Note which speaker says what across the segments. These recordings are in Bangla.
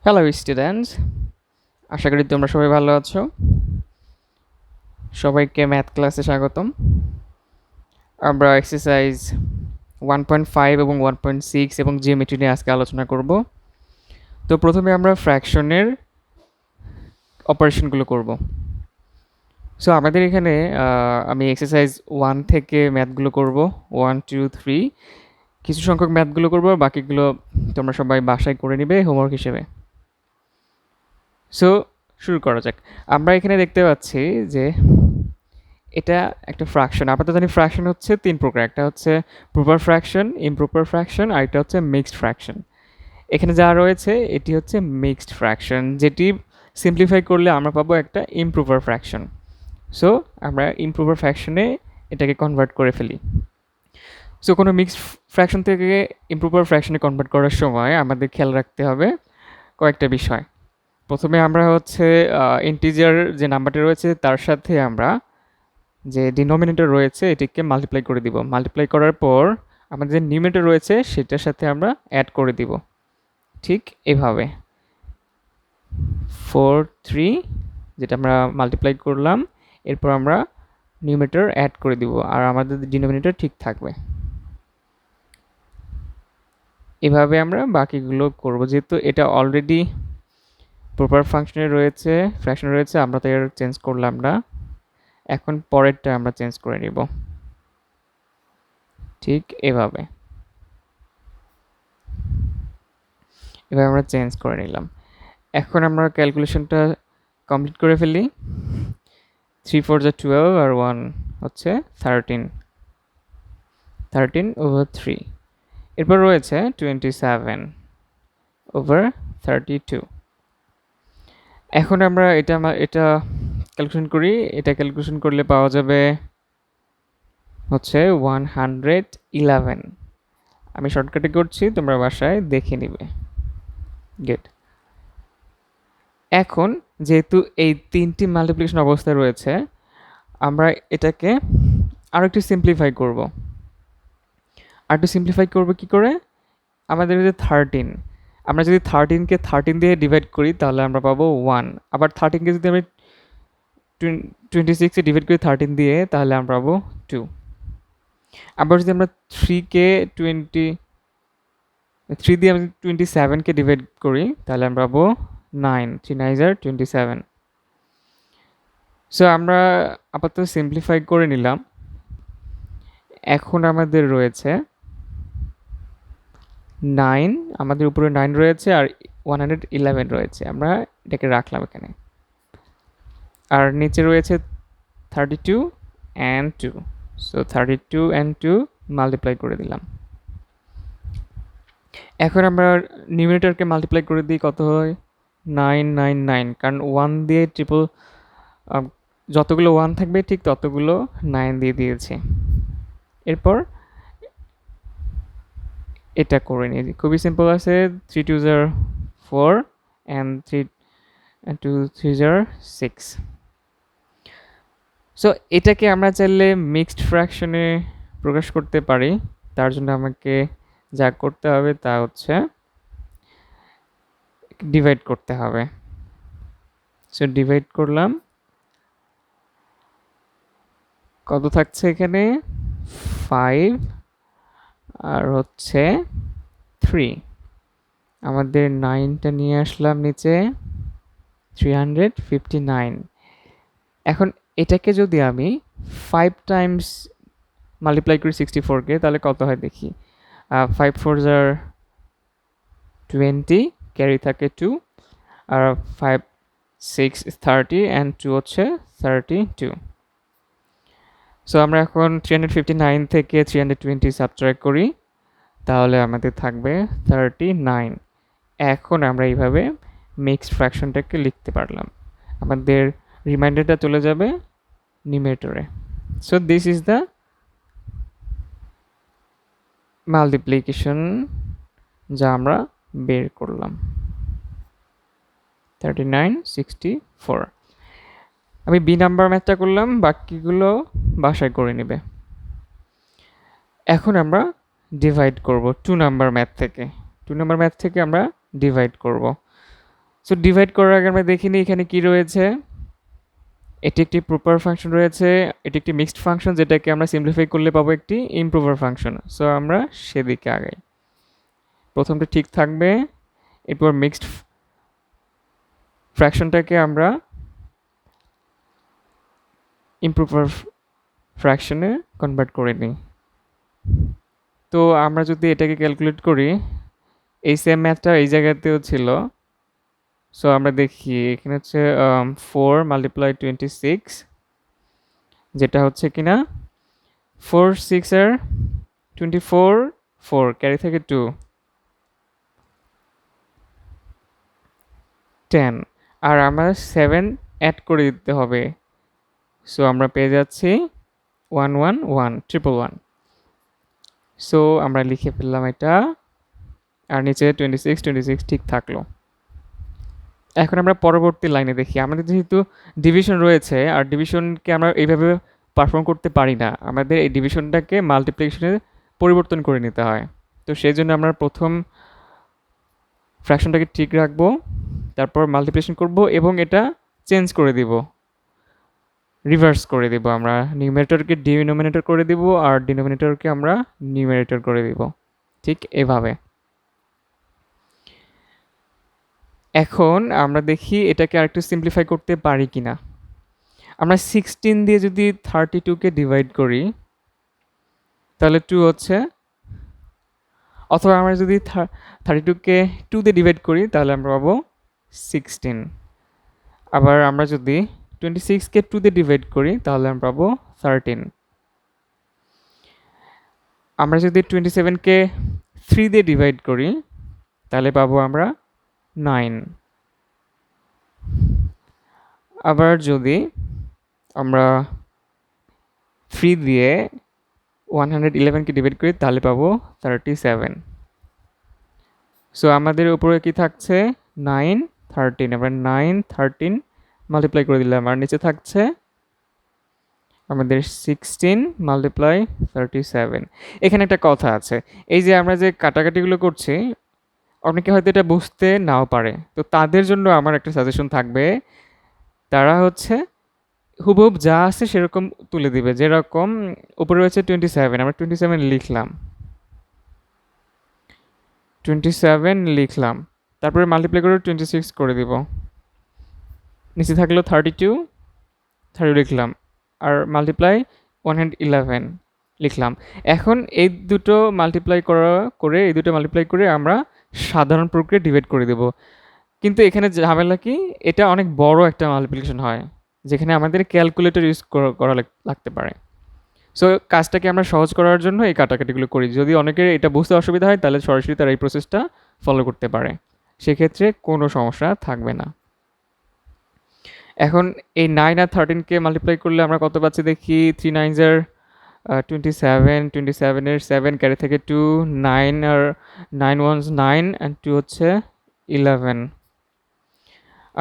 Speaker 1: হ্যালো স্টুডেন্টস, আশা করি তোমরা সবাই ভালো আছো। সবাইকে ম্যাথ ক্লাসে স্বাগতম। আমরা এক্সারসাইজ 1.5 এবং 1.6 এবং জিওমেট্রি নিয়ে আজকে আলোচনা করব। তো প্রথমে আমরা ফ্র্যাকশনের অপারেশনগুলো করব। সো আমাদের এখানে আমি এক্সারসাইজ 1 থেকে ম্যাথগুলো করব, 1, 2, 3 কিছু সংখ্যক ম্যাথগুলো করব, আর বাকিগুলো তোমরা সবাই বাসায় করে নিবে হোমওয়ার্ক হিসেবে। সো শুরু করা যাক। আমরা এখানে দেখতে পাচ্ছি যে এটা একটা ফ্র্যাকশন। আপাতত জানি ফ্র্যাকশন হচ্ছে তিন প্রকার, একটা হচ্ছে প্রপার ফ্র্যাকশন, ইমপ্রপার ফ্র্যাকশন, আর এটা হচ্ছে মিক্সড ফ্র্যাকশন। এখানে যা রয়েছে এটি হচ্ছে মিক্সড ফ্র্যাকশন, যেটি সিম্পলিফাই করলে আমরা পাবো একটা ইমপ্রপার ফ্র্যাকশন। সো আমরা ইমপ্রপার ফ্র্যাকশনে এটাকে কনভার্ট করে ফেলি। সো কোনো মিক্সড ফ্র্যাকশন থেকে ইমপ্রপার ফ্র্যাকশনে কনভার্ট করার সময় আমাদের খেয়াল রাখতে হবে কয়েকটা বিষয়। প্রথমে আমরা হচ্ছে ইন্টিজার যে নাম্বারটা রয়েছে তার সাথে আমরা যে ডিনোমিনেটর রয়েছে এটিকে মাল্টিপ্লাই করে দিব। মাল্টিপ্লাই করার পর আমাদের যে নিউমিনেটর রয়েছে সেটার সাথে আমরা অ্যাড করে দিব, ঠিক এভাবে 4, 3 যেটা আমরা মাল্টিপ্লাই করলাম, এরপর আমরা নিউমিনেটর অ্যাড করে দিব আর আমাদের ডিনোমিনেটর ঠিক থাকবে। এভাবে আমরা বাকিগুলো করব। যেহেতু এটা অলরেডি প্রপার ফাংশনে রয়েছে, ফ্র্যাকশনে রয়েছে, আমরা তো এর চেঞ্জ করলাম না। এখন পরেরটা আমরা চেঞ্জ করে নিব ঠিক এভাবে। এভাবে আমরা চেঞ্জ করে নিলাম। এখন আমরা ক্যালকুলেশনটা কমপ্লিট করে ফেলি। 3 4 যা 12 আর 1 হচ্ছে 13/3। এরপর রয়েছে 27/32। এখন আমরা এটা ক্যালকুলেশন করি। এটা ক্যালকুলেশন করলে পাওয়া যাবে হচ্ছে 111। আমি শর্টকাটে করছি, তোমরা বাসায় দেখে নিবে। গুড। এখন যেহেতু এই তিনটি মাল্টিপ্লিকেশন অবস্থায় রয়েছে, আমরা এটাকে আরও একটু সিম্পলিফাই করব। আর একটু সিম্পলিফাই করবো কী করে? আমাদের যে 13, আমরা যদি 13কে 13 দিয়ে ডিভাইড করি তাহলে আমরা পাবো 1। আবার 13কে যদি আমি 26-এ ডিভাইড করি 13 দিয়ে তাহলে আমরা পাবো 2। আবার যদি আমরা 3কে 3 দিয়ে আমি 27কে ডিভাইড করি তাহলে আমরা পাবো 9। 3 9 are 27। সো আমরা আপাতত সিম্পলিফাই করে নিলাম। এখন আমাদের রয়েছে 9, আমাদের উপরে 9 রয়েছে আর 111 রয়েছে, আমরা এটাকে রাখলাম এখানে। আর নিচে রয়েছে 32 and 2। সো 32 and 2 মাল্টিপ্লাই করে দিলাম। এখন আমরা নিউমিনেটরকে মাল্টিপ্লাই করে দিই, কত হয়? 999, কারণ 1 দিয়ে ট্রিপল যতগুলো 1 থাকবে ঠিক ততগুলো 9 দিয়ে দিয়েছি। এরপর এটা করে নিই, খুবই সিম্পল আছে। 3 2 are 4 and 3 2 3 are 6। সো এটাকে আমরা চাইলে মিক্সড ফ্র্যাকশনে প্রকাশ করতে পারি। তার জন্য আমাকে যা করতে হবে তা হচ্ছে ডিভাইড করতে হবে। সো ডিভাইড করলাম, কত থাকছে এখানে? 5 আর হচ্ছে 3। আমাদের 9টা নিয়ে আসলাম নিচে, 359। এখন এটাকে যদি আমি 5 টাইমস মাল্টিপ্লাই করি 64কে তাহলে কত হয় দেখি। 5 4 are 20, ক্যারি থাকে 2, আর 5 6 is 30 and 2 হচ্ছে 32। সো আমরা এখন 359 থেকে 320 সাবট্রাক্ট করি, তাহলে আমাদের থাকবে 39। এখন আমরা এইভাবে মিক্সড ফ্র্যাকশনটাকে লিখতে পারলাম। আমাদের রিমাইন্ডারটা চলে যাবে নিউমিনেটরে। So this is the multiplication যা আমরা বের করলাম, 39/64। আমি বি নাম্বার ম্যাথটা করলাম, বাকিগুলো বাসায় করে নেবে। এখন আমরা ডিভাইড করব 2 নাম্বার ম্যাথ থেকে। 2 নাম্বার ম্যাথ থেকে আমরা ডিভাইড করব। সো ডিভাইড করার আগে আমরা দেখিনি এখানে কি রয়েছে। এটি একটি প্রপার ফাংশন রয়েছে, এটি একটি মিক্সড ফাংশন যেটাকে আমরা সিম্পলিফাই করলে পাবো একটি ইমপ্রপার ফাংশন। সো আমরা সেদিকে আগাই। প্রথমটা ঠিক থাকবে, এরপর মিক্সড ফ্র্যাকশনটাকে আমরা ইমপ্রপার ফ্র্যাকশনে কনভার্ট করে নিই। তো আমরা যদি এটাকে ক্যালকুলেট করি, এই সেম ম্যাথটা এই জায়গাতেও ছিল। সো আমরা দেখি এখানে হচ্ছে 4 মাল্টিপ্লাই 26, যেটা হচ্ছে কিনা 4 6 এর 24, 4 ক্যারি থেকে 2 10, আর আমরা 7 অ্যাড করে দিতে হবে। সো আমরা পেয়ে যাচ্ছি 111 সো আমরা লিখে ফেললাম এটা, আর নিচে 26 ঠিক থাকলো। এখন আমরা পরবর্তী লাইনে দেখি, আমাদের যেহেতু ডিভিশন রয়েছে আর ডিভিশনকে আমরা এইভাবে পারফর্ম করতে পারি না, আমাদের এই ডিভিশনটাকে মাল্টিপ্লিকেশনে পরিবর্তন করে নিতে হয়। তো সেই জন্য আমরা প্রথম ফ্র্যাকশনটাকে ঠিক রাখবো, তারপর মাল্টিপ্লিকেশন করব এবং এটা চেঞ্জ করে দিব, রিভার্স করে দিব। আমরা নিউমারেটরকে ডিনোমিনেটর করে দিব আর ডিনোমিনেটরকে আমরা নিউমারেটর করে দিব, ঠিক এভাবে। এখন আমরা দেখি এটাকে আরেকটু সিম্পলিফাই করতে পারি কিনা। আমরা 16 দিয়ে যদি 32কে ডিভাইড করি তাহলে 2 হচ্ছে, অথবা আমরা যদি 32কে 2 দিয়ে ডিভাইড করি তাহলে আমরা পাবো 16। আবার আমরা যদি 26কে 2 দিয়ে ডিভাইড করি তাহলে আমরা পাবো 13। আমরা যদি 27কে 3 দিয়ে ডিভাইড করি তাহলে পাবো আমরা 9। আবার যদি আমরা 3 দিয়ে 111কে ডিভাইড করি তাহলে পাবো 37। সো আমাদের উপরে কি থাকছে 9 13, আমরা 9 13 মাল্টিপ্লাই করে দিলাম, আর নিচে থাকছে আমাদের 16 মাল্টিপ্লাই 37। এখানে একটা কথা আছে, এই যে আমরা যে কাটাকাটিগুলো করছি অনেকে হয়তো এটা বুঝতে নাও পারে, তো তাদের জন্য আমার একটা সাজেশন থাকবে, তারা হচ্ছে হুবহুব যা আছে সেরকম তুলে দিবে। যেরকম উপরে রয়েছে 27, আমরা 27 লিখলাম, 27 লিখলাম, তারপরে মাল্টিপ্লাই করে 26 করে দিব, নিচে থাকলো 32 লিখলাম, আর মাল্টিপ্লাই 111 লিখলাম। এখন এই দুটো মাল্টিপ্লাই করে আমরা সাধারণ প্রক্রিয়া ডিভাইড করে দেব। কিন্তু এখানে ঝামেলা কি, এটা অনেক বড় একটা মাল্টিপ্লিকেশন হয় যেখানে আমাদের ক্যালকুলেটর ইউজ করা লাগতে পারে। সো কাজটাকে আমরা সহজ করার জন্য এই কাটাকাটিগুলো করি। যদি অনেকের এটা বুঝতে অসুবিধা হয় তাহলে সরাসরি তারা এই প্রসেসটা ফলো করতে পারে, সেক্ষেত্রে কোনো সমস্যা থাকবে না। এখন এই 9 আর 13কে মাল্টিপ্লাই করলে আমরা কত পাচ্ছি দেখি, 3 9 এর 27, 27 এর 7 ক্যারি থেকে 2, 9 আর 9 ones 9 and 2 হচ্ছে 11।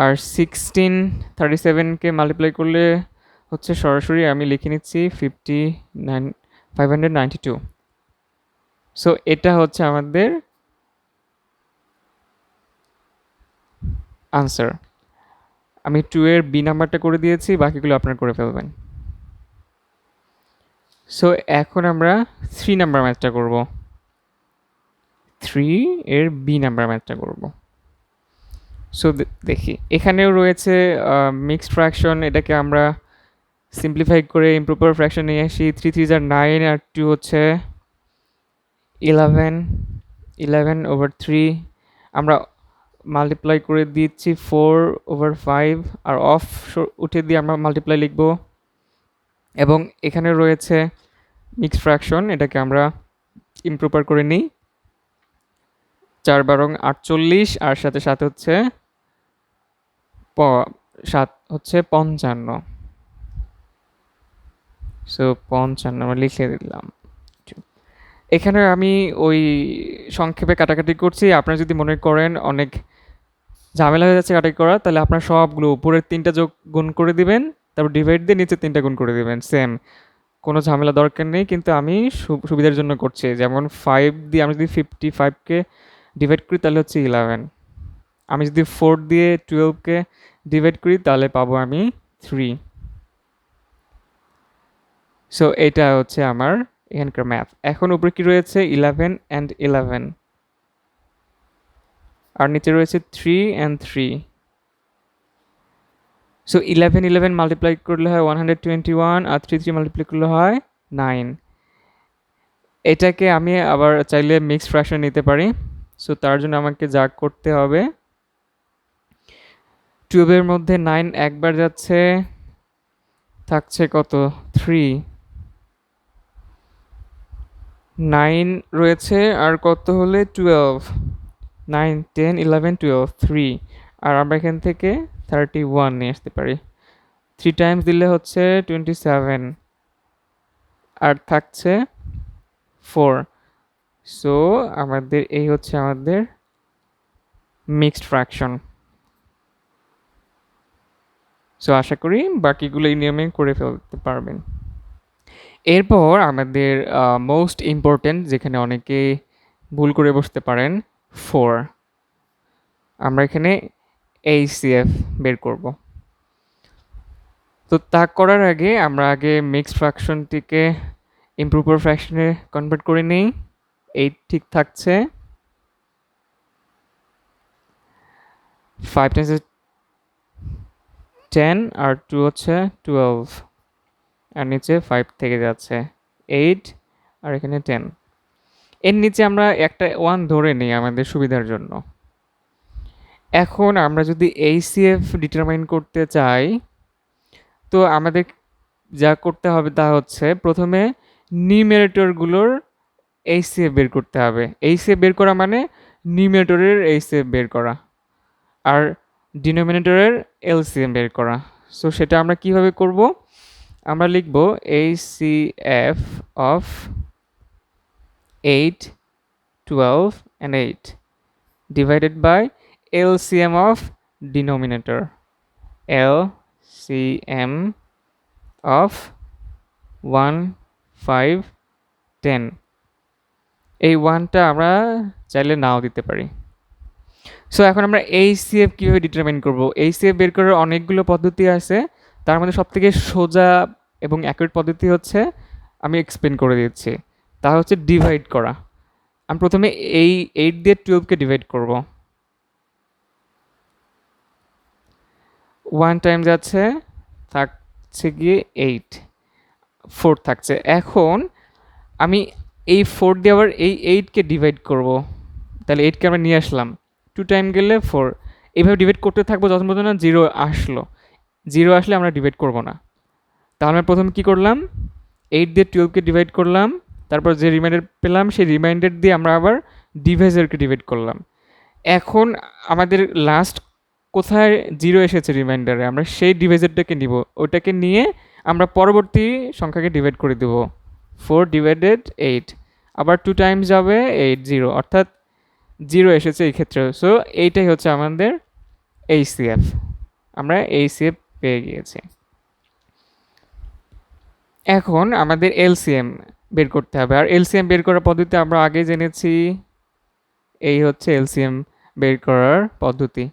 Speaker 1: আর 16 37কে মাল্টিপ্লাই করলে হচ্ছে সরাসরি আমি লিখে নিচ্ছি 592। সো এটা হচ্ছে আমাদের আনসার। আমি 2 এর বি নাম্বারটা করে দিয়েছি, বাকিগুলো আপনারা করে ফেলবেন। সো এখন আমরা 3 নাম্বার ম্যাথটা করব, 3 এর বি নাম্বার ম্যাথটা করব। সো দেখি এখানেও রয়েছে মিক্সড ফ্র্যাকশন, এটাকে আমরা সিম্পলিফাই করে ইমপ্রপার ফ্র্যাকশন নিয়ে আসি। 3 3 আর 9 আর 2 হচ্ছে 11/3, আমরা মাল্টিপ্লাই করে দিচ্ছি 4/5, আর অফ উঠে দিয়ে আমরা মাল্টিপ্লাই লিখব। এবং এখানে রয়েছে মিক্সড ফ্র্যাকশন, এটাকে আমরা ইমপ্রপার করে নিই। 4 12 48, আর সাথে সাথে হচ্ছে 7 হচ্ছে 55। সো 55 আমরা লিখে দিলাম। এখানে আমি ওই সংক্ষেপে কাটাকাটি করছি, আপনারা যদি মনে করেন অনেক ঝামেলা হয়ে যাচ্ছে কাটাকাটি করা, তাহলে আপনার সবগুলো উপরের 3টা গুণ করে দিবেন, তারপর ডিভাইড দিয়ে নিচে 3টা গুণ করে দিবেন, সেম, কোনো ঝামেলা দরকার নেই। কিন্তু আমি সুবিধার জন্য করছি, যেমন 5 দিয়ে আমি যদি 55কে ডিভাইড করি তাহলে হচ্ছে 11, আমি যদি 4 দিয়ে 12কে ডিভাইড করি তাহলে পাবো আমি 3। সো এটা হচ্ছে আমার এখানকার ম্যাথ। এখন উপরে কি রয়েছে 11 অ্যান্ড 11, আর নিচে রয়েছে 3 অ্যান্ড 3। সো 11 মাল্টিপ্লাই করলে হয় 121, আর 3 মাল্টিপ্লাই করলে হয় 9। এটাকে আমি আবার চাইলে মিক্সড ফ্র্যাকশন নিতে পারি। সো তার জন্য আমাকে যা করতে হবে, 12 এর মধ্যে 9 একবার যাচ্ছে, থাকছে কত 3, 9 রয়েছে আর কত হলে 12, 9 10 11 12 3, আর আমরা এখান থেকে 31 নিয়ে আসতে পারি। 3 টাইমস দিলে হচ্ছে 27, আর থাকছে 4। সো আমাদের এই হচ্ছে আমাদের মিক্সড ফ্র্যাকশন। সো আশা করি বাকিগুলো এই নিয়মে করে ফেলতে পারবেন। এরপর আমাদের মোস্ট ইম্পর্ট্যান্ট, যেখানে অনেকে ভুল করে বসতে পারেন, 4। আমরা এখানে এইচসিএফ বের করব। তো তা করার আগে আমরা আগে মিক্সড ফ্র্যাকশনটিকে ইমপ্রপার ফ্র্যাকশনে কনভার্ট করে নিই। 8 ঠিক থাকছে, 5 টাইমস 10 আর 2 হচ্ছে 12, আর নিচে 5 থেকে যাচ্ছে 8, আর এখানে 10। এর নিচে আমরা একটা 1 ধরে নিই আমাদের সুবিধার জন্য। এখন আমরা যদি এইচসিএফ ডিটারমাইন করতে চাই, তো আমাদের যা করতে হবে তা হচ্ছে প্রথমে নিউমেরেটরগুলোর এইচসিএফ বের করতে হবে। এইচসিএফ বের করা মানে নিউমেরেটরের এইচসিএফ বের করা, আর ডিনোমিনেটরের এলসিএম বের করা। সো সেটা আমরা কিভাবে করব? আমরা লিখব HCF of 8, 12 and 8 divided by LCM of denominator, LCM of 1, 5, 10। এই 1টা আমরা চাইলে নাও দিতে পারি। সো এখন আমরা এইচসিএফ কীভাবে ডিটারমাইন করব? এইচসিএফ বের করার অনেকগুলো পদ্ধতি আছে, তার মধ্যে সবথেকে সোজা এবং অ্যাকুরেট পদ্ধতি হচ্ছে, আমি এক্সপ্লেন করে দিচ্ছি, তা হচ্ছে ডিভাইড করা। আমি প্রথমে এই 8 দিয়ে 12কে ডিভাইড করব। 1 টাইম যাচ্ছে, থাকছে গিয়ে 8, 4 থাকছে। এখন আমি এই 4 দিয়ে আবার এই 8কে ডিভাইড করব, তাহলে 8কে আমরা নিয়ে আসলাম, 2 টাইম গেলে 4, এইভাবে ডিভাইড করতে থাকবো যতক্ষণ পর্যন্ত না 0 আসলো। 0 আসলে আমরা ডিভাইড করব না। তাহলে আমরা প্রথমে কী করলাম, 8 দিয়ে 12কে ডিভাইড করলাম, তারপর যে রিমাইন্ডার পেলাম সেই রিমাইন্ডার দিয়ে আমরা আবার ডিভাইজারকে ডিভাইড করলাম। এখন আমাদের লাস্ট কোথায় 0 এসেছে রিমাইন্ডারে, আমরা সেই ডিভাইজারটাকে নিব, ওটাকে নিয়ে আমরা পরবর্তী সংখ্যাকে ডিভাইড করে দেব। 4 ডিভাইডেড 8, আবার 2 টাইমস যাবে 8, 0, অর্থাৎ 0 এসেছে এই ক্ষেত্রে। সো এইটাই হচ্ছে আমাদের এইচসিএফ। আমরা এইচসিএফ পেয়ে গিয়েছি। এখন আমাদের এলসিএম বের করতে হবে, আর এলসিএম বের করার পদ্ধতি আমরা আগে জেনেছি। এই হচ্ছে এলসিএম বের করার পদ্ধতি।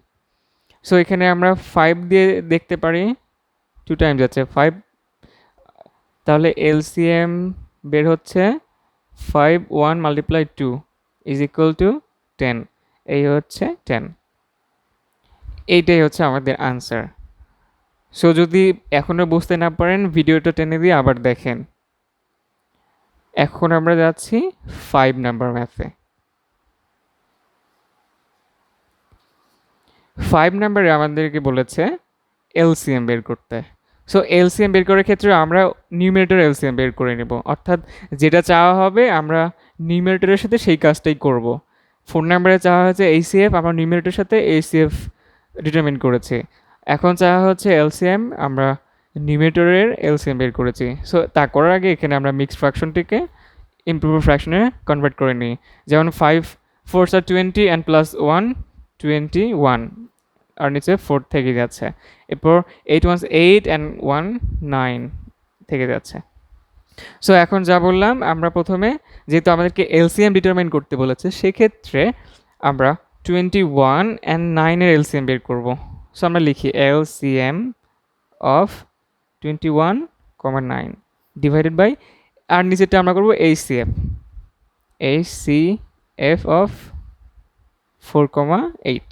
Speaker 1: সো এখানে আমরা 5 দিয়ে দেখতে পারি, 2 টাইমস যাচ্ছে 5, তাহলে এলসিএম বের হচ্ছে 5 1 মাল্টিপ্লাই 2 ইজ ইকুয়াল টু 10। এই হচ্ছে 10। এইটাই হচ্ছে আমাদের আনসার। সো যদি এখনও বুঝতে না পারেন, ভিডিওটা টেনে দিয়ে আবার দেখেন। এখন আমরা যাচ্ছি 5 নাম্বার ম্যাথে। 5 নাম্বারে আমাদেরকে বলেছে এলসিএম বের করতে। সো এলসিএম বের করার ক্ষেত্রে আমরা নিউমেরেটর এলসিএম বের করে নেব, অর্থাৎ যেটা চাওয়া হবে আমরা নিউমেরেটরের সাথে সেই কাজটাই করব। 4 নাম্বারে চাওয়া হচ্ছে এইচসিএফ, আমরা নিউমেরেটরের সাথে এইচসিএফ ডিটারমিন করেছি। এখন চাওয়া হচ্ছে এলসিএম, আমরা নিউমেরেটরের এলসিএম বের করেছি। সো তা করার আগে এখানে আমরা মিক্সড ফ্র্যাকশনটিকে ইমপ্রপার ফ্র্যাকশনে কনভার্ট করে নিই। যেমন 5 4s are 20 and plus 1 21, আর নিচে 4 থেকে যাচ্ছে। এরপর 8 1s 8 and 1 9 থেকে যাচ্ছে। সো এখন যা বললাম, আমরা প্রথমে যেহেতু আমাদেরকে এলসিএম ডিটারমাইন করতে বলেছে, সেক্ষেত্রে আমরা 21 অ্যান্ড 9 এর এলসিএম বের করব। সো আমরা লিখি এলসিএম অফ 21, 9 ডিভাইডেড বাই, আর নিচেরটা আমরা করব এইচসিএফ অফ 4,8।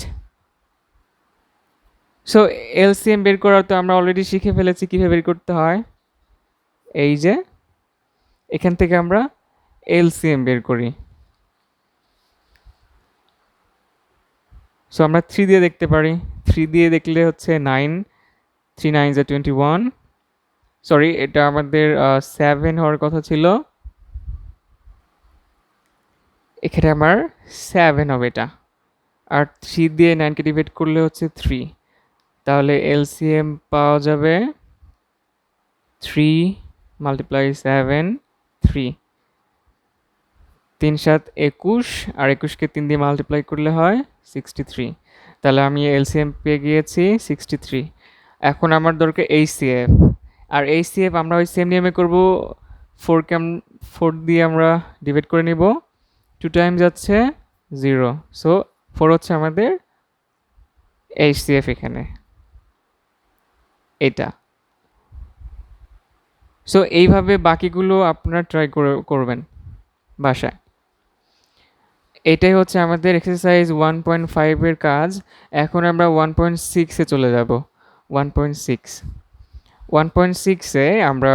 Speaker 1: সো এলসিএম বের করার তো আমরা অলরেডি শিখে ফেলেছি কীভাবে বের করতে হয়। এই যে এখান থেকে আমরা এলসিএম বের করি। সো আমরা 3 দিয়ে দেখতে পারি, 3 দিয়ে দেখলে হচ্ছে 9, 3 9 যা 21, সরি এটা আমাদের 7 হওয়ার কথা ছিল, এখানে আমার 7 হবে এটা। আর 3 দিয়ে 9কে ডিভাইড করলে হচ্ছে 3, তাহলে এলসিএম পাওয়া যাবে 3 মাল্টিপ্লাই 7, 3 3 7 21, আর 21কে 3 দিয়ে মাল্টিপ্লাই করলে হয় 63। তাহলে আমি এলসিএম পেয়ে গিয়েছি 63। এখন আমার দরকার এইচসিএফ, আর এইচসিএফ আমরা ওই সেম নিয়মে করব। 4 দিয়ে আমরা ডিভাইড করে নিব, 2 টাইমস যাচ্ছে 0, সো 4 হচ্ছে আমাদের এইচসিএফ এখানে এটা। সো এইভাবে বাকিগুলো আপনারা ট্রাই করবেন বাসায়। এটাই হচ্ছে আমাদের এক্সারসাইজ 1.5 এর কাজ। এখন আমরা 1.6-এ চলে যাব। 1.6-এ আমরা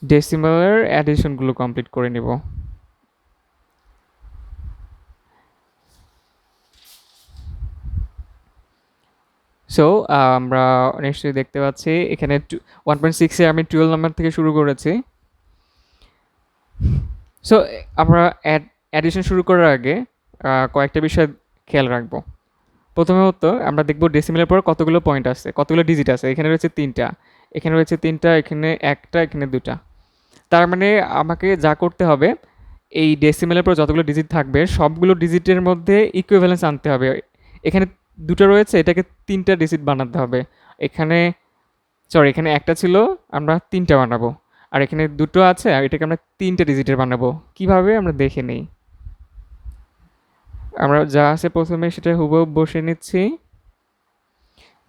Speaker 1: ডেসিমালের অ্যাডিশনগুলো কমপ্লিট করে নিব। সো আমরা নিশ্চয়ই দেখতে পাচ্ছি এখানে 1.6-এ আমি 12 নাম্বার থেকে শুরু করেছি। সো আমরা অ্যাডিশন শুরু করার আগে কয়েকটা বিষয় খেয়াল রাখবো। প্রথমত আমরা দেখব ডেসিমেলের পর কতগুলো পয়েন্ট আছে, কতগুলো ডিজিট আছে। এখানে রয়েছে 3টা, এখানে রয়েছে 3টা, এখানে 1টা, এখানে 2টা। তার মানে আমাকে যা করতে হবে, এই ডেসিমেলের পর যতগুলো ডিজিট থাকবে সবগুলো ডিজিটের মধ্যে ইকুইভ্যালেন্স আনতে হবে। এখানে 2টা রয়েছে, এটাকে 3টা ডিজিট বানাতে হবে। এখানে এখানে 1টা ছিল, আমরা 3টা বানাবো। আর এখানে 2টো আছে, আর এটাকে আমরা 3টে ডিজিটের বানাবো। কিভাবে আমরা দেখে নেই। আমরা যা আছে প্রথমে সেটা হুবহু বসিয়ে নিচ্ছি,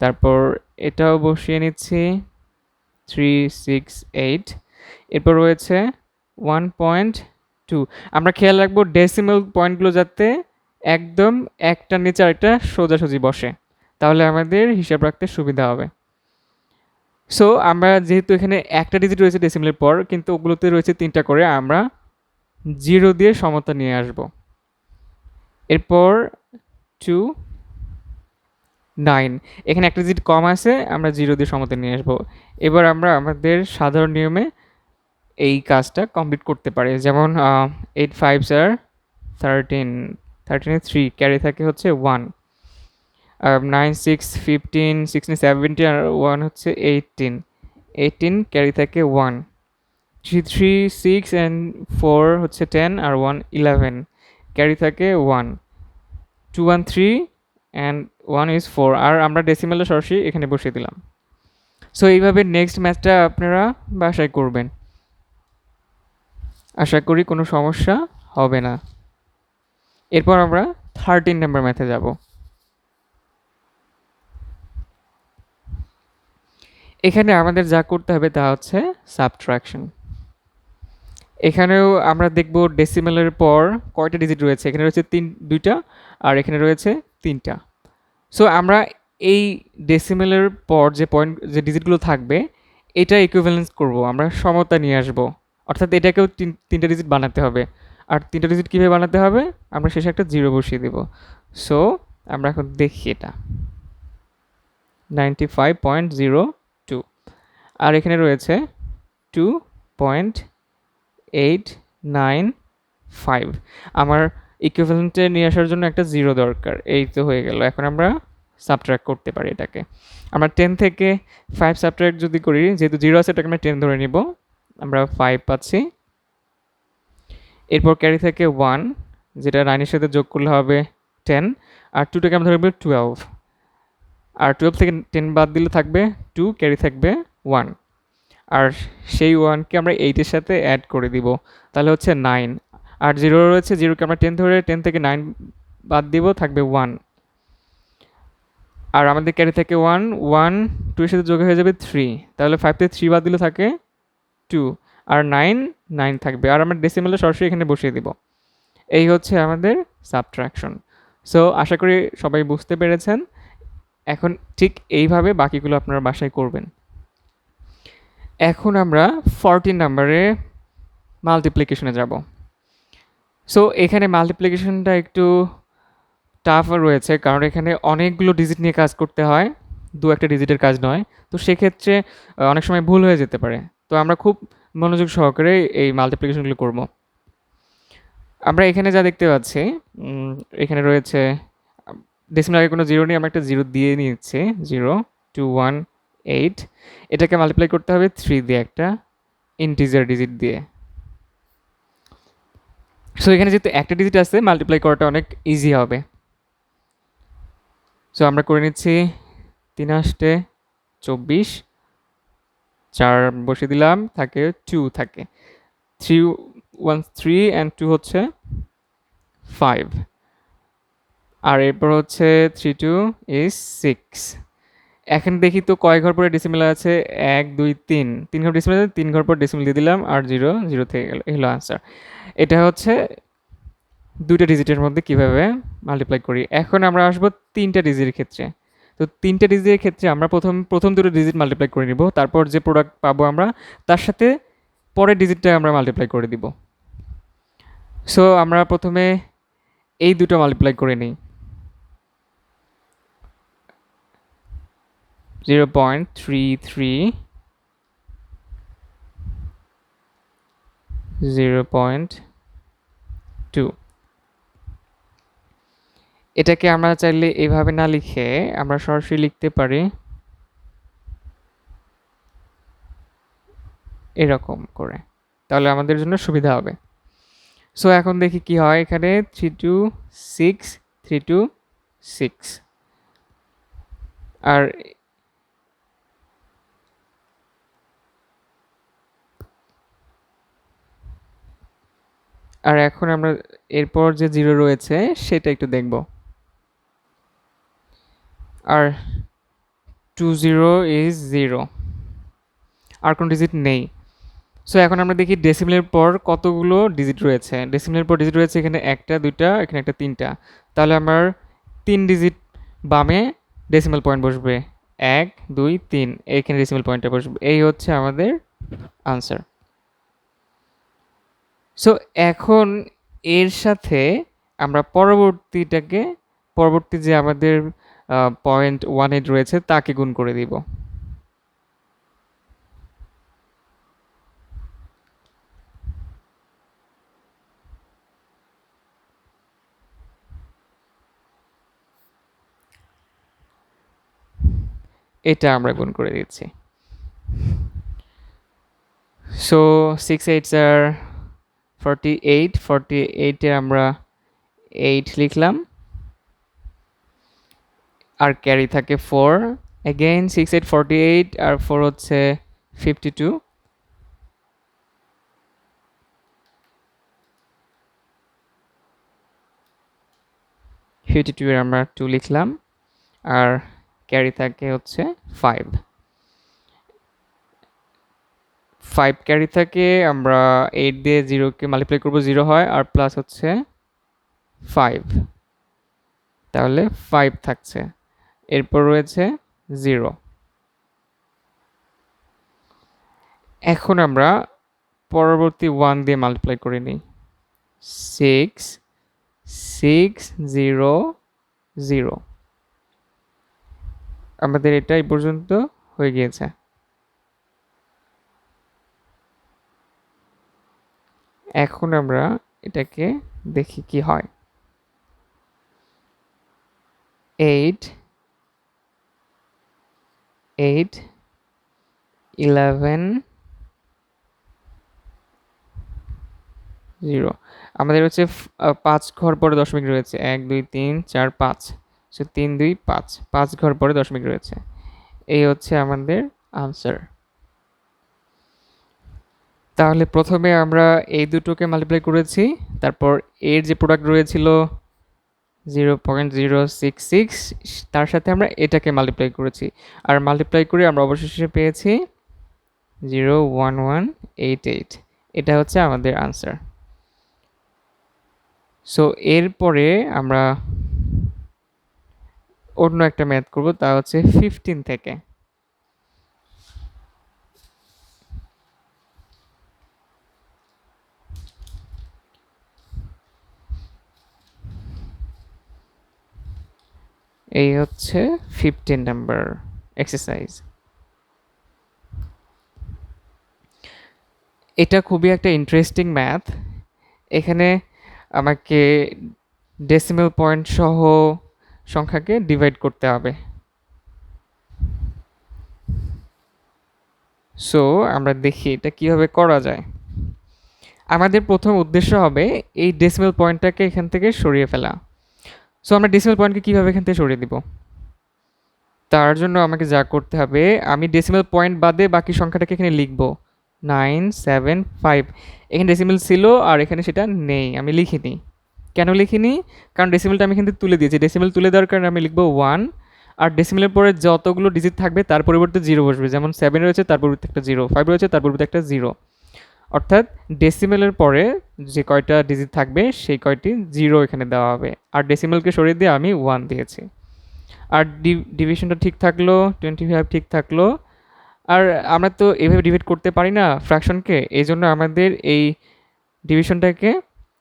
Speaker 1: তারপর এটাও বসিয়ে নিচ্ছি 3 6 8। এরপর রয়েছে 1.2। আমরা খেয়াল রাখবো ডেসিমাল পয়েন্টগুলো যাতে একদম একটার নিচে আরেকটা সোজাসুজি বসে, তাহলে আমাদের হিসাব রাখতে সুবিধা হবে। সো আমরা যেহেতু এখানে একটা ডিজিট রয়েছে ডেসিমালের পর, কিন্তু ওগুলোতে রয়েছে 3টা করে, আমরা 0 দিয়ে সমতা নিয়ে আসব। এরপর 2 9, এখানে একটা ডিজিট কম আছে, আমরা 0 দিয়ে সমতা নিয়ে আসবো। এবার আমরা আমাদের সাধারণ নিয়মে এই কাজটা কমপ্লিট করতে পারি। যেমন 8 5 are 13, 13-এ 3 ক্যারি থাকে হচ্ছে 1, 9 6 15 16 17 আর 1 হচ্ছে 18, 18 ক্যারি থাকে 1, 3 6 and 4 হচ্ছে 10 আর 1 11 ক্যারি থাকে 1, 2 1 3 and 1 is 4, আর আমরা ডেসিমালে সরাসরি এখানে বসিয়ে দিলাম। সো এইভাবে নেক্সট ম্যাথটা আপনারা বাসায় করবেন, আশা করি কোনো সমস্যা হবে না। এরপর আমরা 13 নাম্বার ম্যাথে যাব। এখানে আমাদের যা করতে হবে তা হচ্ছে সাবট্রাকশন। এখানেও আমরা দেখব ডেসিমালের পর কয়টা ডিজিট রয়েছে। এখানে রয়েছে 2টা, আর এখানে রয়েছে 3টা। সো আমরা এই ডেসিমালের পর যে ডিজিটগুলো থাকবে এটা ইকুইভ্যালেন্স করব, আমরা সমতা নিয়ে আসব। অর্থাৎ এটাকেও 3টা ডিজিট বানাতে হবে। আর 3টা ডিজিট কীভাবে বানাতে হবে, আমরা শেষে একটা 0 বসিয়ে দেব। সো আমরা এখন দেখি এটা 95.02, আর এখানে রয়েছে 2.895। আমার ইকুইভ্যালেন্টে নিয়ে আসার জন্য একটা 0 দরকার। এই তো হয়ে গেল। এখন আমরা সাবট্রাক্ট করতে পারি এটাকে। আমরা 10 থেকে 5 সাবট্রাক্ট যদি করি, যেহেতু 0 আছে এটাকে আমরা 10 ধরে নিব, আমরা 5 পাচ্ছি। এরপর ক্যারি থেকে 1, যেটা 9-এর সাথে যোগ করলে হবে 10, আর 2টাকে আমরা ধরব 12, আর 12 থেকে 10 বাদ দিলে থাকবে 2, ক্যারি থাকবে 1, আর সেই 1কে আমরা 8-এর সাথে অ্যাড করে দিব, তাহলে হচ্ছে 9। আর 0 রয়েছে, 0কে আমরা 10 ধরে 10 থেকে 9 বাদ দিব, থাকবে 1। আর আমাদের ক্যারি থাকে 1, 1 2 এর সাথে যোগ হয়ে যাবে 3, তাহলে 5 থেকে 3 বাদ দিলে থাকে 2, আর 9 9 থাকবে, আর আমরা ডেসিমেলে সরাসরি এখানে বসিয়ে দিব। এই হচ্ছে আমাদের সাবট্রাকশন। সো আশা করি সবাই বুঝতে পেরেছেন। এখন ঠিক এইভাবে বাকিগুলো আপনারা বাসায় করবেন। এখন আমরা 14 নাম্বারে মাল্টিপ্লিকেশনে যাব। সো এখানে মাল্টিপ্লিকেশনটা একটু টাফার রয়েছে, কারণ এখানে অনেকগুলো ডিজিট নিয়ে কাজ করতে হয়, দু একটা ডিজিটের কাজ নয়। তো সেক্ষেত্রে অনেক সময় ভুল হয়ে যেতে পারে। তো আমরা খুব মনোযোগ সহকারে এই মাল্টিপ্লিকেশনগুলো করব। আমরা এখানে যা দেখতে পাচ্ছি, এখানে রয়েছে ডেসিমাল আগে কোনো জিরো নেই, আমরা একটা জিরো দিয়ে নিচ্ছি, 0 2 1 8। এটাকে মাল্টিপ্লাই করতে হবে 3 দিয়ে, একটা ইন্টিজার ডিজিট দিয়ে। সো এখানে যেহেতু একটা ডিজিট আছে, মাল্টিপ্লাই করাটা অনেক ইজি হবে। সো আমরা করে নিচ্ছি 3 8 24, 4 বসিয়ে দিলাম, থাকে 2, থাকে 3 1 3 অ্যান্ড 2 হচ্ছে 5, আর এরপর হচ্ছে 3 2 is 6। এখন দেখি তো কয় ঘর পরে ডেসিমেল আছে, 1 2 3, 3 ঘর ডেসিমেল আছে, 3 ঘর পর ডেসিমেল দিয়ে দিলাম, আর 0 0 থেকে গেল। এই হলো আনসার। এটা হচ্ছে দুইটা ডিজিটের মধ্যে কিভাবে মাল্টিপ্লাই করি। এখন আমরা আসবো তিনটা ডিজিটের ক্ষেত্রে। তো তিনটা ডিজিটের ক্ষেত্রে আমরা প্রথম দুটো ডিজিট মাল্টিপ্লাই করে নিব, তারপর যে প্রোডাক্ট পাবো আমরা তার সাথে পরের ডিজিটটা আমরা মাল্টিপ্লাই করে দিব। সো আমরা প্রথমে এই দুটো মাল্টিপ্লাই করে নিই। 0.33 0.2। এটাকে আমরা চাইলে এভাবে না লিখে আমরা সরাসরি লিখতে পারি এরকম করে, তাহলে আমাদের জন্য সুবিধা হবে। সো এখন দেখি কি হয়। এখানে 3 2 6 3 2 6, আর এখন আমরা এরপর যে 0 রয়েছে সেটা একটু দেখব। আর 2 0 is 0, আর কোনো ডিজিট নেই। সো এখন আমরা দেখি ডেসিমেলের পর কতগুলো ডিজিট রয়েছে। ডেসিমেলের পর ডিজিট রয়েছে এখানে একটা, দুইটা, এখানে একটা, তিনটা। তাহলে আমার 3 ডিজিট বামে ডেসিমেল পয়েন্ট বসবে, 1 2 3, এইখানে ডেসিমেল পয়েন্টটা বসবে। এই হচ্ছে আমাদের আনসার। সো এখন এর সাথে আমরা পরবর্তী যে আমাদের 0.18 রয়েছে তাকে গুণ করে দিব। এটা আমরা গুণ করে দিচ্ছি। সো 6 8s are 48, 48-এ আমরা 8 লিখলাম, আর ক্যারি থাকে 4। অ্যাগেইন 6 8 48, আর 4 হচ্ছে 52। এর আমরা 2 লিখলাম, আর ক্যারি থাকে হচ্ছে 5। 5 ক্যারি থাকে, আমরা 8 দিয়ে 0-কে মাল্টিপ্লাই করবো, 0 হয়, আর প্লাস হচ্ছে 5, তাহলে 5 থাকছে। এরপর রয়েছে 0। এখন আমরা পরবর্তী 1 দিয়ে মাল্টিপ্লাই করে নিই, 6 6 0 0। আমাদের এটা এই পর্যন্ত হয়ে গিয়েছে। এখন আমরা এটাকে দেখি কি হয়। 8 8 11 0। আমাদের হচ্ছে 5 ঘর পরে দশমিক রয়েছে, 1 2 3 4 5। সো 3 2 5, 5 ঘর পরে দশমিক রয়েছে। এই হচ্ছে আমাদের আনসার। তাহলে প্রথমে আমরা এই দুটোকে মাল্টিপ্লাই করেছি, তারপর এর যে প্রোডাক্ট রয়েছিল 0.066, তার সাথে আমরা এটাকে মাল্টিপ্লাই করেছি, আর মাল্টিপ্লাই করে আমরা অবশেষে পেয়েছি 0.1188। এটা হচ্ছে আমাদের আনসার। সো এরপরে আমরা অন্য একটা ম্যাথ করব, তা হচ্ছে 15 থেকে। এই হচ্ছে 15 নাম্বার এক্সারসাইজ। এটা খুবই একটা ইন্টারেস্টিং ম্যাথ। এখানে আমাকে ডেসিমেল পয়েন্ট সহ সংখ্যাকে ডিভাইড করতে হবে। সো আমরা দেখি এটা কিভাবে করা যায়। আমাদের প্রথম উদ্দেশ্য হবে এই ডেসিমেল পয়েন্টটাকে এখান থেকে সরিয়ে ফেলা। সো আমরা ডেসিমেল পয়েন্টকে কীভাবে এখান থেকে সরিয়ে দিব, তার জন্য আমাকে যা করতে হবে, আমি ডেসিমেল পয়েন্ট বাদে বাকি সংখ্যাটাকে এখানে লিখব 975। এখানে ডেসিমেল ছিল আর এখানে সেটা নেই, আমি লিখিনি। কেন লিখিনি? কারণ ডেসিমেলটা আমি এখান থেকে তুলে দিয়েছি। ডেসিমেল তুলে দেওয়ার কারণে আমি লিখব 1, আর ডেসিমেলের পরে যতগুলো ডিজিট থাকবে তার পরিবর্তে 0 বসবে। যেমন 7 রয়েছে, তার পরিবর্তে একটা 0, 5 রয়েছে, তার পরিবর্তে একটা 0। অর্থাৎ ডেসিমেলের পরে যে কয়টা ডিজিট থাকবে সেই কয়টি 0 এখানে দেওয়া হবে, আর ডেসিমেলকে সরিয়ে দিয়ে আমি 1 দিয়েছি। আর ডিভিশনটা ঠিক থাকলো, 25 ঠিক থাকলো। আর আমরা তো এইভাবে ডিভাইড করতে পারি না ফ্র্যাকশনকে, এই জন্য আমাদের এই ডিভিশনটাকে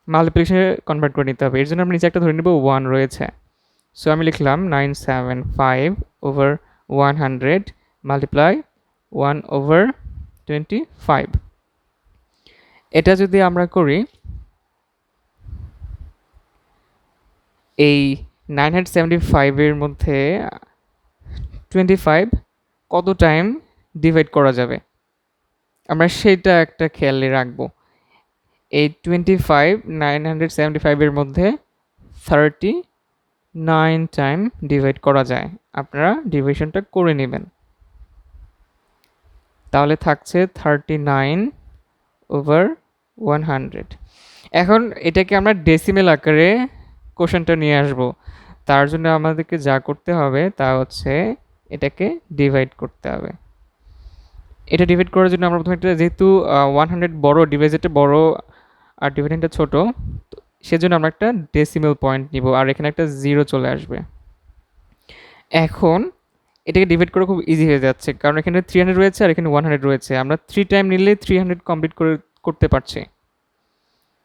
Speaker 1: মাল্টিপ্লিকেশনে কনভার্ট করে নিতে হবে। এর জন্য আমরা নিচে একটা ধরে নেব 1 রয়েছে। সো আমি লিখলাম 975/100 মাল্টিপ্লাই 1/25। এটা যদি আমরা করি, এই 975-এর মধ্যে 25 কত টাইম ডিভাইড করা যাবে আমরা সেটা একটা খেয়ালে রাখবো। এই 25 975-এর মধ্যে 39 টাইম ডিভাইড করা যায়। আপনারা ডিভিশনটা করে নেবেন। তাহলে থাকছে 39/100। এখন এটাকে আমরা ডেসিমেল আকারে কোশ্চেনটা নিয়ে আসব। তার জন্য আমাদেরকে যা করতে হবে তা হচ্ছে এটাকে ডিভাইড করতে হবে। এটা ডিভাইড করার জন্য আমরা প্রথমে একটা, যেহেতু 100 বড়, ডিভাইডেডটা বড় আর ডিভিডেন্ডটা ছোট, সেজন্য আমরা একটা ডেসিমেল পয়েন্ট নিব, আর এখানে একটা 0 চলে আসবে। এখন এটাকে ডিভাইড করা খুব ইজি হয়ে যাচ্ছে, কারণ এখানে 300 রয়েছে আর এখানে 100 রয়েছে। আমরা 3 টাইম নিলে 300 কমপ্লিট করতে পারছি।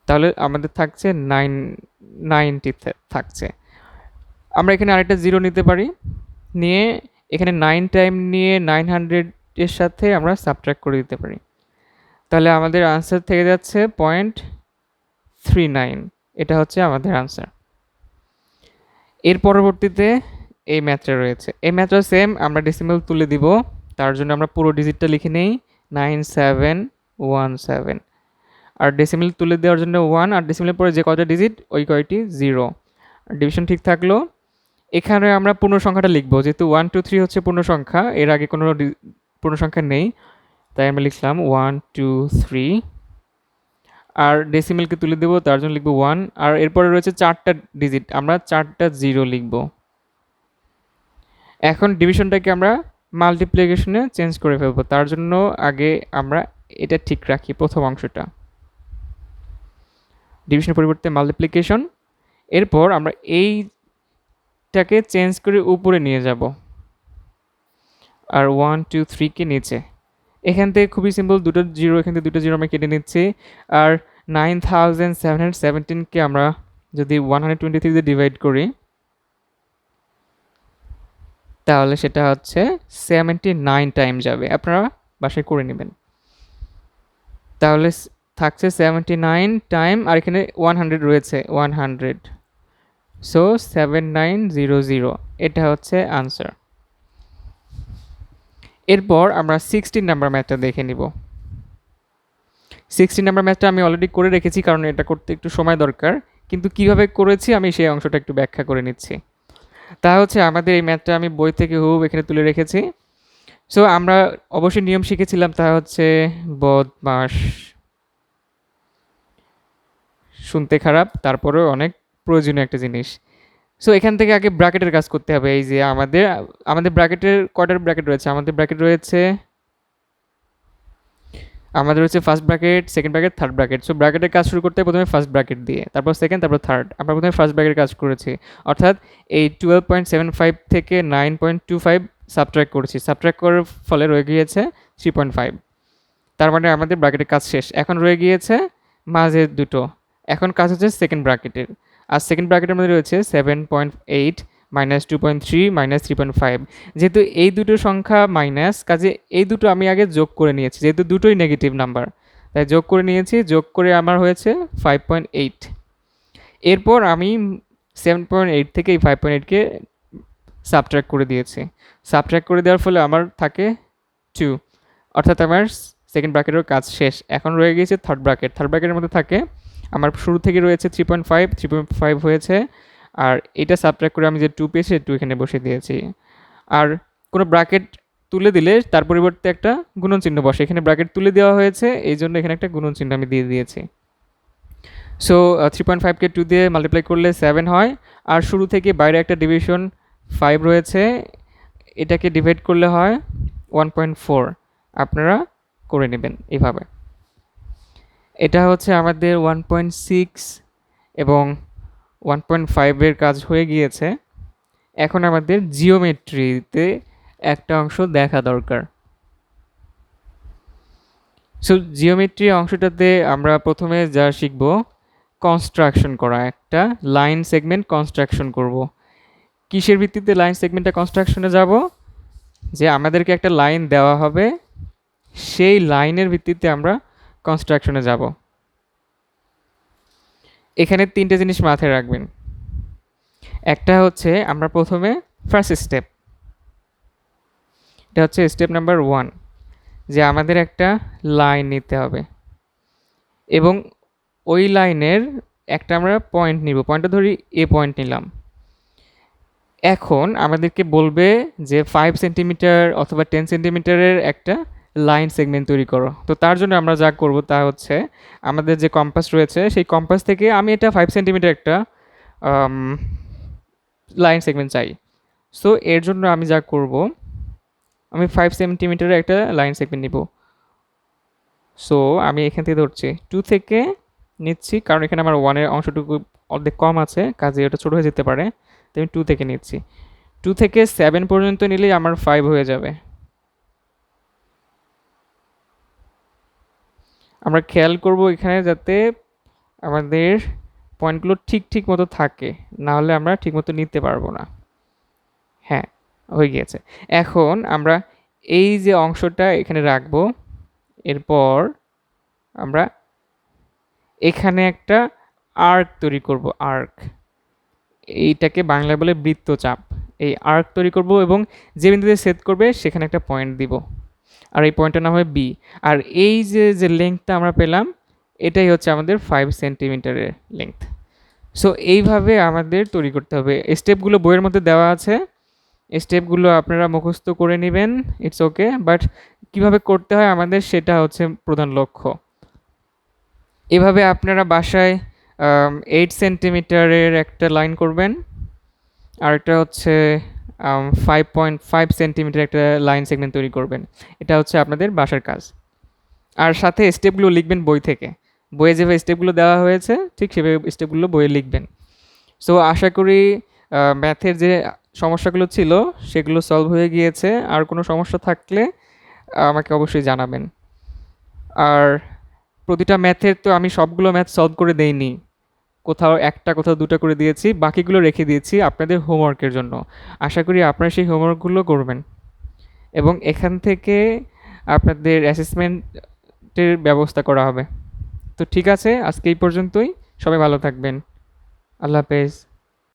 Speaker 1: তাহলে আমাদের থাকছে 990 থাকছে। আমরা এখানে আরেকটা 0 নিতে পারি, নিয়ে এখানে 9 টাইম নিয়ে 900-এর সাথে আমরা সাবট্রাক্ট করে দিতে পারি। তাহলে আমাদের আনসার থেকে যাচ্ছে 0.39। এটা হচ্ছে আমাদের আনসার। এর পরবর্তীতে এই ম্যাথটা রয়েছে। এই ম্যাথটা সেম, আমরা ডেসিমেল তুলে দিব। তার জন্য আমরা পুরো ডিজিটটা লিখে নেই 9717, আর ডেসিমেল তুলে দেওয়ার জন্য 1, আর ডেসিমেলের পরে যে কয়টা ডিজিট ওই কয়টি 0। ডিভিশন ঠিক থাকলো। এখানে আমরা পূর্ণ সংখ্যাটা লিখবো, যেহেতু 1 2 3 হচ্ছে পূর্ণ সংখ্যা, এর আগে কোনো পূর্ণ সংখ্যা নেই, তাই আমরা লিখলাম 1 2 3। আর ডেসিমেলকে তুলে দেবো, তার জন্য লিখবো 1, আর এরপরে রয়েছে 4টা ডিজিট, আমরা 4টা 0 লিখবো। এখন ডিভিশনটাকে আমরা মাল্টিপ্লিকেশনে চেঞ্জ করে ফেলবো। তার জন্য আগে আমরা এটা ঠিক রাখি, প্রথম অংশটা ডিভিশনের পরিবর্তে মাল্টিপ্লিকেশন। এরপর আমরা এইটাকে চেঞ্জ করে উপরে নিয়ে যাব, আর 1 2 3-কে নিচে। এখান থেকে খুবই সিম্পল, দুটো 0, এখান থেকে দুটো 0 আমরা কেটে নিচ্ছি। আর 9717-কে আমরা যদি 123 দিয়ে ডিভাইড করি, তাহলে সেটা হচ্ছে 79 টাইম যাবে। আপনারা বাসায় করে নেবেন। তাহলে থাকছে 79 টাইম, আর এখানে 100 রয়েছে, 100। সো 7900, এটা হচ্ছে আনসার। এরপর আমরা 16 নাম্বার ম্যাথটা দেখে নিব। 16 নাম্বার ম্যাথটা আমি অলরেডি করে রেখেছি, কারণ এটা করতে একটু সময় দরকার, কিন্তু কিভাবে করেছি আমি সেই অংশটা একটু ব্যাখ্যা করে নিচ্ছি। তা হচ্ছে আমাদের এই ম্যাথটা আমি বই থেকে হুবহু এখানে তুলে রেখেছি। সো আমরা অবশ্যই নিয়ম শিখেছিলাম, তা হচ্ছে বদমাস। শুনতে খারাপ, তারপরেও অনেক প্রয়োজনীয় একটা জিনিস। সো এখান থেকে আগে ব্র্যাকেটের কাজ করতে হবে। এই যে আমাদের ব্র্যাকেটের কয়টার ব্র্যাকেট রয়েছে? আমাদের ব্র্যাকেট রয়েছে first bracket, second bracket, third bracket. So ব্র্যাকেটের কাজ শুরু করতে হবে প্রথমে ফার্স্ট ব্র্যাকেট দিয়ে, তারপর সেকেন্ড, তারপর থার্ড। আমরা প্রথমে ফার্স্ট ব্র্যাকেটের কাজ করেছি, অর্থাৎ এই 12.75 থেকে 9.25 সাবট্রাক্ট করেছি। সাবট্রাক্ট করার ফলে রয়ে গিয়েছে 3.5। তার মানে আমাদের ব্র্যাকেটের কাজ শেষ। এখন রয়ে গিয়েছে মাঝের দুটো। এখন কাজ হচ্ছে সেকেন্ড ব্র্যাকেটের। আর সেকেন্ড ব্র্যাকেটের মধ্যে রয়েছে 7.8 -2.3 -3.5। যেহেতু এই দুটো সংখ্যা মাইনাস, কাজে এই দুটো আমি আগে যোগ করে নিয়েছি, যেহেতু দুটোই নেগেটিভ নাম্বার, তাই যোগ করে নিয়েছি। যোগ করে আমার হয়েছে 5.8। এরপর আমি 7.8 থেকে এই 5.8কে সাবট্র্যাক্ট করে দিয়েছি। সাবট্র্যাক্ট করে দেওয়ার ফলে আমার থাকে 2, অর্থাৎ আমার সেকেন্ড ব্র্যাকেটের কাজ শেষ। এখন রয়ে গিয়েছে থার্ড ব্র্যাকেট। থার্ড ব্র্যাকেটের মধ্যে থাকে আমার শুরু থেকে রয়েছে 3.5 হয়েছে, আর এটা সাবট্র্যাক্ট করে আমি যে 2 পেয়েছি 2 এখানে বসিয়ে দিয়েছি। আর কোনো ব্র্যাকেট তুলে দিলে তার পরিবর্তে একটা গুণন চিহ্ন বসে। এখানে ব্র্যাকেট তুলে দেওয়া হয়েছে, এই জন্য এখানে একটা গুণন চিহ্ন আমি দিয়ে দিয়েছি। সো 3.5কে 2 দিয়ে মাল্টিপ্লাই করলে 7 হয়, আর শুরু থেকে বাইরে একটা ডিভিশন 5 রয়েছে, এটাকে ডিভাইড করলে হয় 1.4। আপনারা করে নেবেন এভাবে। এটা হচ্ছে আমাদের 1.6 এবং 1.5 কাজ হয়ে গিয়েছে। এখন আমাদের জিওমেট্রিতে একটা অংশ দেখা দরকার। সো জিওমেট্রি অংশটাতে আমরা প্রথমে যা শিখব, কনস্ট্রাকশন করা, একটা লাইন সেগমেন্ট কনস্ট্রাকশন করব। কিসের ভিত্তিতে লাইন সেগমেন্টটা কনস্ট্রাকশনে যাব? যে আমাদেরকে একটা লাইন দেওয়া হবে, সেই লাইনের ভিত্তিতে আমরা কনস্ট্রাকশনে যাব। এখানে 3টে জিনিস মাথায় রাখবেন। একটা হচ্ছে আমরা প্রথমে ফার্স্ট স্টেপ, এটা হচ্ছে স্টেপ নাম্বার 1, যে আমাদের একটা লাইন নিতে হবে এবং ওই লাইনের একটা আমরা পয়েন্ট নিব। পয়েন্টটা ধরি এ পয়েন্ট নিলাম। এখন আমাদেরকে বলবে যে 5 সেন্টিমিটার অথবা 10 সেন্টিমিটারের একটা লাইন সেগমেন্ট তৈরি করো। তো তার জন্য আমরা যা করব তা হচ্ছে, আমাদের যে কম্পাস রয়েছে সেই কম্পাস থেকে আমি এটা 5 সেন্টিমিটার একটা লাইন সেগমেন্ট চাই। সো এর জন্য আমি যা করব, আমি 5 সেন্টিমিটারের একটা লাইন সেগমেন্ট নিব। সো আমি এখান থেকে ধরছি 2 থেকে নিচ্ছি, কারণ এখানে আমার 1-এর অংশটুকু অর্ধেক কম আছে, কাজে ওটা ছোটো হয়ে যেতে পারে, তো আমি 2 থেকে নিচ্ছি। 2 থেকে 7 পর্যন্ত নিলেই আমার 5 হয়ে যাবে। আমরা খেয়াল করব এখানে যাতে আমাদের পয়েন্টগুলো ঠিক মতো থাকে, না হলে আমরা ঠিক মতো নিতে পারবো না। হ্যাঁ, হয়ে গিয়েছে। এখন আমরা এই যে অংশটা এখানে রাখবো, এরপর আমরা এখানে একটা আর্ক তৈরি করব। আর্ক, এইটাকে বাংলায় বলে বৃত্তচাপ। এই আর্ক তৈরি করব এবং যে বিন্দুতে সেট করবে সেখানে একটা পয়েন্ট দিব, আর এই পয়েন্টটার নাম হবে বি। আর এই যে লেংথটা আমরা পেলাম, এটাই হচ্ছে আমাদের 5 সেন্টিমিটারের লেংথ। সো এইভাবে আমাদের তৈরি করতে হবে। স্টেপগুলো বইয়ের মধ্যে দেওয়া আছে, স্টেপগুলো আপনারা মুখস্থ করে নেবেন, ইটস ওকে, বাট কীভাবে করতে হয় আমাদের সেটা হচ্ছে প্রধান লক্ষ্য। এভাবে আপনারা বাসায় 8 সেন্টিমিটারের একটা লাইন করবেন, আর একটা হচ্ছে 5.5 সেন্টিমিটার একটা লাইন সেগমেন্ট তৈরি করবেন। এটা হচ্ছে আপনাদের বাসার কাজ। আর সাথে স্টেপগুলো লিখবেন বই থেকে। বইয়ে যেভাবে স্টেপগুলো দেওয়া হয়েছে ঠিক সেভাবে স্টেপগুলো বইয়ে লিখবেন। সো আশা করি ম্যাথের যে সমস্যাগুলো ছিল সেগুলো সলভ হয়ে গিয়েছে। আর কোনো সমস্যা থাকলে আমাকে অবশ্যই জানাবেন। আর প্রতিটা ম্যাথের তো আমি সবগুলো ম্যাথ সলভ করে দেইনি, কোথাও একটা কোথাও দুটো করে দিয়েছি, বাকিগুলো রেখে দিয়েছি আপনাদের হোমওয়ার্কের জন্য। আশা করি আপনারা সেই হোমওয়ার্কগুলো করবেন এবং এখান থেকে আপনাদের অ্যাসেসমেন্টের ব্যবস্থা করা হবে। তো ঠিক আছে, আজকে এই পর্যন্তই। সবাই ভালো থাকবেন। আল্লাহ হাফেজ।